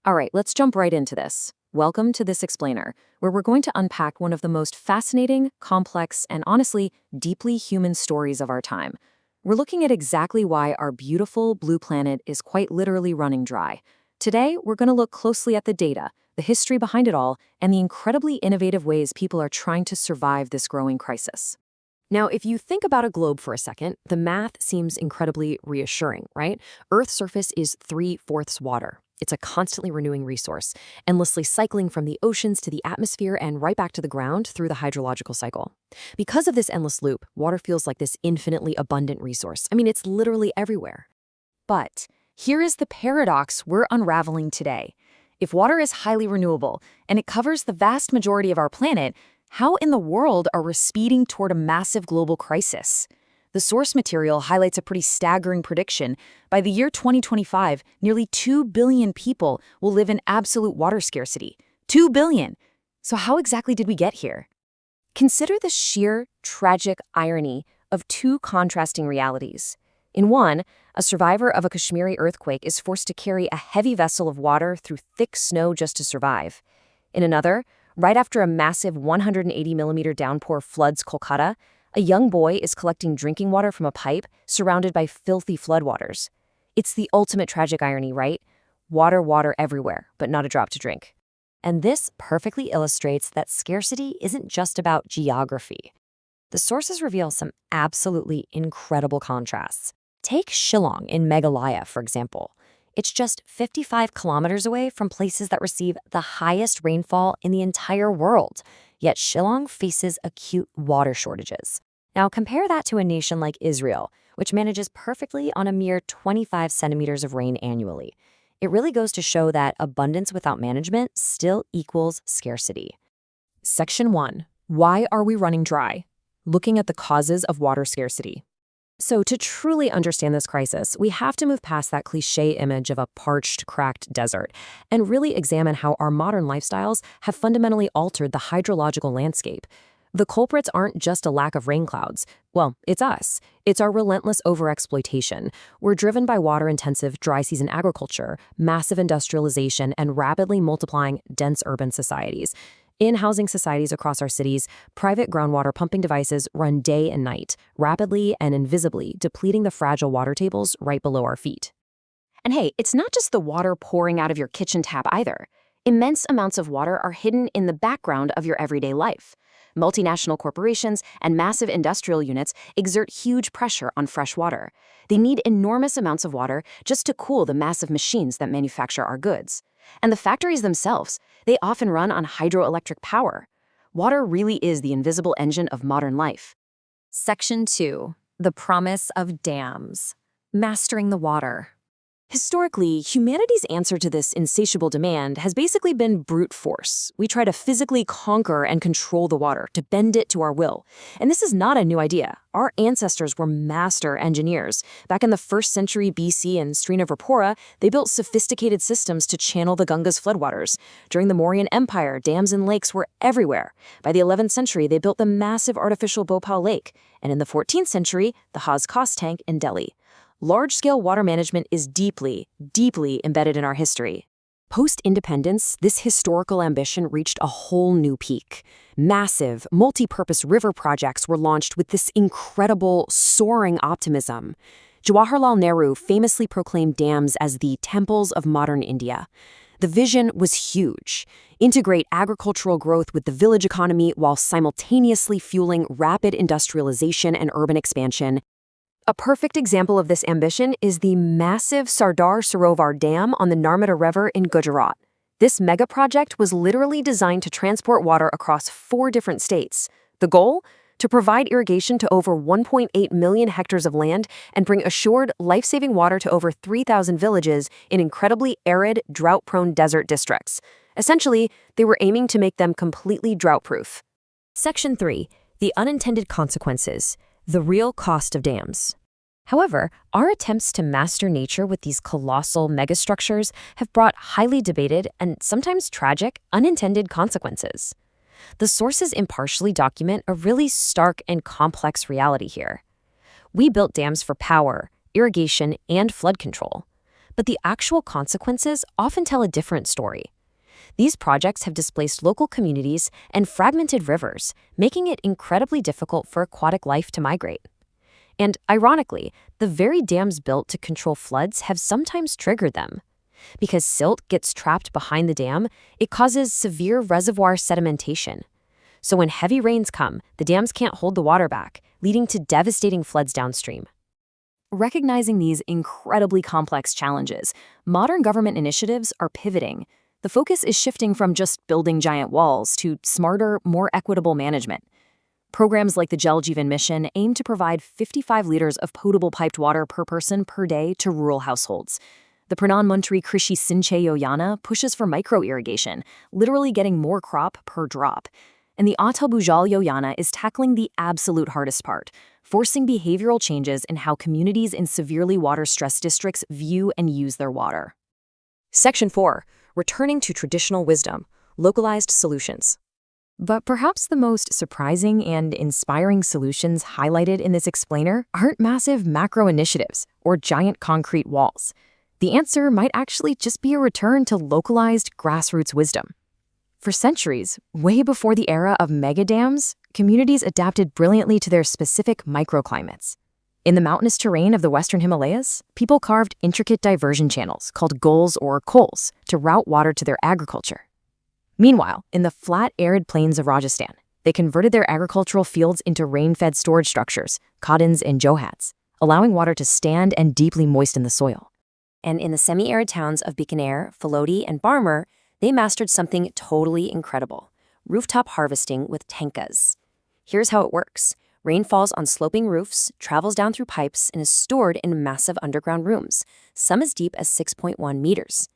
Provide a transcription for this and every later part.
All right, let's jump right into this. Welcome to This Explainer, where we're going to unpack one of the most fascinating, complex, and honestly, deeply human stories of our time. We're looking at exactly why our beautiful blue planet is quite literally running dry. Today, we're going to look closely at the data, the history behind it all, and the incredibly innovative ways people are trying to survive this growing crisis. Now, if you think about a globe for a second, the math seems incredibly reassuring, right? Earth's surface is 3/4 water. It's a constantly renewing resource, endlessly cycling from the oceans to the atmosphere and right back to the ground through the hydrological cycle. Because of this endless loop, water feels like this infinitely abundant resource. I mean, it's literally everywhere. But here is the paradox we're unraveling today. If water is highly renewable and it covers the vast majority of our planet, how in the world are we speeding toward a massive global crisis? The source material highlights a pretty staggering prediction. By the year 2025, nearly 2 billion people will live in absolute water scarcity. 2 billion! So how exactly did we get here? Consider the sheer, tragic irony of two contrasting realities. In one, a survivor of a Kashmiri earthquake is forced to carry a heavy vessel of water through thick snow just to survive. In another, right after a massive 180-millimeter downpour floods Kolkata, a young boy is collecting drinking water from a pipe surrounded by filthy floodwaters. It's the ultimate tragic irony, right? Water everywhere, but not a drop to drink. And this perfectly illustrates that scarcity isn't just about geography. The sources reveal some absolutely incredible contrasts. Take Shillong in Meghalaya, for example. It's just 55 kilometers away from places that receive the highest rainfall in the entire world. Yet Shillong faces acute water shortages. Now compare that to a nation like Israel, which manages perfectly on a mere 25 centimeters of rain annually. It really goes to show that abundance without management still equals scarcity. Section 1. Why are we running dry? Looking at the causes of water scarcity. So to truly understand this crisis, we have to move past that cliché image of a parched, cracked desert and really examine how our modern lifestyles have fundamentally altered the hydrological landscape. The culprits aren't just a lack of rain clouds. Well, it's us. It's our relentless overexploitation. We're driven by water-intensive dry-season agriculture, massive industrialization, and rapidly multiplying dense urban societies. In housing societies across our cities, private groundwater pumping devices run day and night, rapidly and invisibly depleting the fragile water tables right below our feet. And hey, it's not just the water pouring out of your kitchen tap either. Immense amounts of water are hidden in the background of your everyday life. Multinational corporations and massive industrial units exert huge pressure on fresh water. They need enormous amounts of water just to cool the massive machines that manufacture our goods. And the factories themselves, they often run on hydroelectric power. Water really is the invisible engine of modern life. Section 2. The promise of dams. Mastering the water. Historically, humanity's answer to this insatiable demand has basically been brute force. We try to physically conquer and control the water, to bend it to our will. And this is not a new idea. Our ancestors were master engineers. Back in the 1st century BC in Srinivapura, they built sophisticated systems to channel the Ganga's floodwaters. During the Mauryan Empire, dams and lakes were everywhere. By the 11th century, they built the massive artificial Bhopal Lake. And in the 14th century, the Haj Khas tank in Delhi. Large-scale water management is deeply embedded in our history. Post-independence, this historical ambition reached a whole new peak. Massive, multi-purpose river projects were launched with this incredible, soaring optimism. Jawaharlal Nehru famously proclaimed dams as the temples of modern India. The vision was huge. Integrate agricultural growth with the village economy while simultaneously fueling rapid industrialization and urban expansion. A perfect example of this ambition is the massive Sardar Sarovar Dam on the Narmada River in Gujarat. This mega project was literally designed to transport water across 4 different states. The goal? To provide irrigation to over 1.8 million hectares of land and bring assured, life-saving water to over 3,000 villages in incredibly arid, drought-prone desert districts. Essentially, they were aiming to make them completely drought-proof. Section 3. The unintended consequences. The real cost of dams. However, our attempts to master nature with these colossal megastructures have brought highly debated and sometimes tragic unintended consequences. The sources impartially document a really stark and complex reality here. We built dams for power, irrigation, and flood control. but the actual consequences often tell a different story. These projects have displaced local communities and fragmented rivers, making it incredibly difficult for aquatic life to migrate. And ironically, the very dams built to control floods have sometimes triggered them. Because silt gets trapped behind the dam, it causes severe reservoir sedimentation. So when heavy rains come, the dams can't hold the water back, leading to devastating floods downstream. Recognizing these incredibly complex challenges, modern government initiatives are pivoting. The focus is shifting from just building giant walls to smarter, more equitable management. Programs like the Jal Jeevan Mission aim to provide 55 liters of potable piped water per person per day to rural households. The Pradhan Mantri Krishi Sinchay Yojana pushes for micro-irrigation, literally getting more crop per drop. And the Atal Bhujal Yojana is tackling the absolute hardest part, forcing behavioral changes in how communities in severely water-stressed districts view and use their water. Section 4. Returning to traditional wisdom, localized solutions. But perhaps the most surprising and inspiring solutions highlighted in this explainer aren't massive macro initiatives or giant concrete walls. The answer might actually just be a return to localized grassroots wisdom. For centuries, way before the era of megadams, communities adapted brilliantly to their specific microclimates. In the mountainous terrain of the Western Himalayas, people carved intricate diversion channels called gulls or kols to route water to their agriculture. Meanwhile, in the flat, arid plains of Rajasthan, they converted their agricultural fields into rain-fed storage structures, khaddans and johats, allowing water to stand and deeply moisten the soil. And in the semi-arid towns of Bikaner, Phalodi, and Barmer, they mastered something totally incredible: rooftop harvesting with tankas. Here's how it works. Rain falls on sloping roofs, travels down through pipes, and is stored in massive underground rooms, some as deep as 6.1 meters.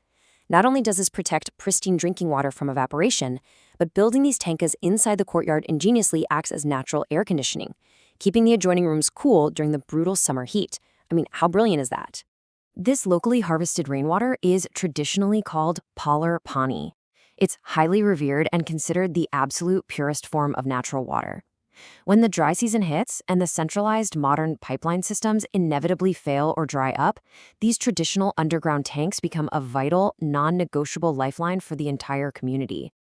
Not only does this protect pristine drinking water from evaporation, but building these tankas inside the courtyard ingeniously acts as natural air conditioning, keeping the adjoining rooms cool during the brutal summer heat. I mean, how brilliant is that? This locally harvested rainwater is traditionally called Palar Pani. It's highly revered and considered the absolute purest form of natural water. When the dry season hits and the centralized modern pipeline systems inevitably fail or dry up, these traditional underground tanks become a vital, non-negotiable lifeline for the entire community.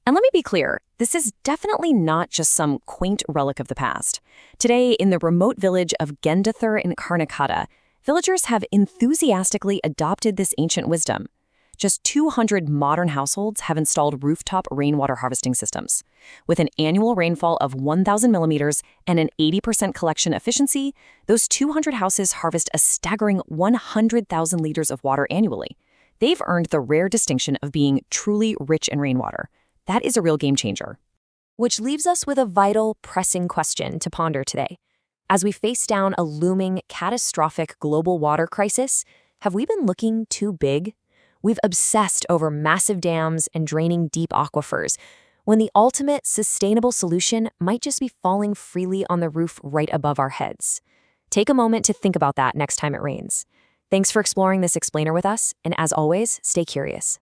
And let me be clear, this is definitely not just some quaint relic of the past. Today, in the remote village of Gendathur in Karnataka, villagers have enthusiastically adopted this ancient wisdom. Just 200 modern households have installed rooftop rainwater harvesting systems. With an annual rainfall of 1,000 millimeters and an 80% collection efficiency, those 200 houses harvest a staggering 100,000 liters of water annually. They've earned the rare distinction of being truly rich in rainwater. That is a real game changer. Which leaves us with a vital, pressing question to ponder today. As we face down a looming, catastrophic global water crisis, have we been looking too big? We've obsessed over massive dams and draining deep aquifers, when the ultimate sustainable solution might just be falling freely on the roof right above our heads. Take a moment to think about that next time it rains. Thanks for exploring this explainer with us, and as always, stay curious.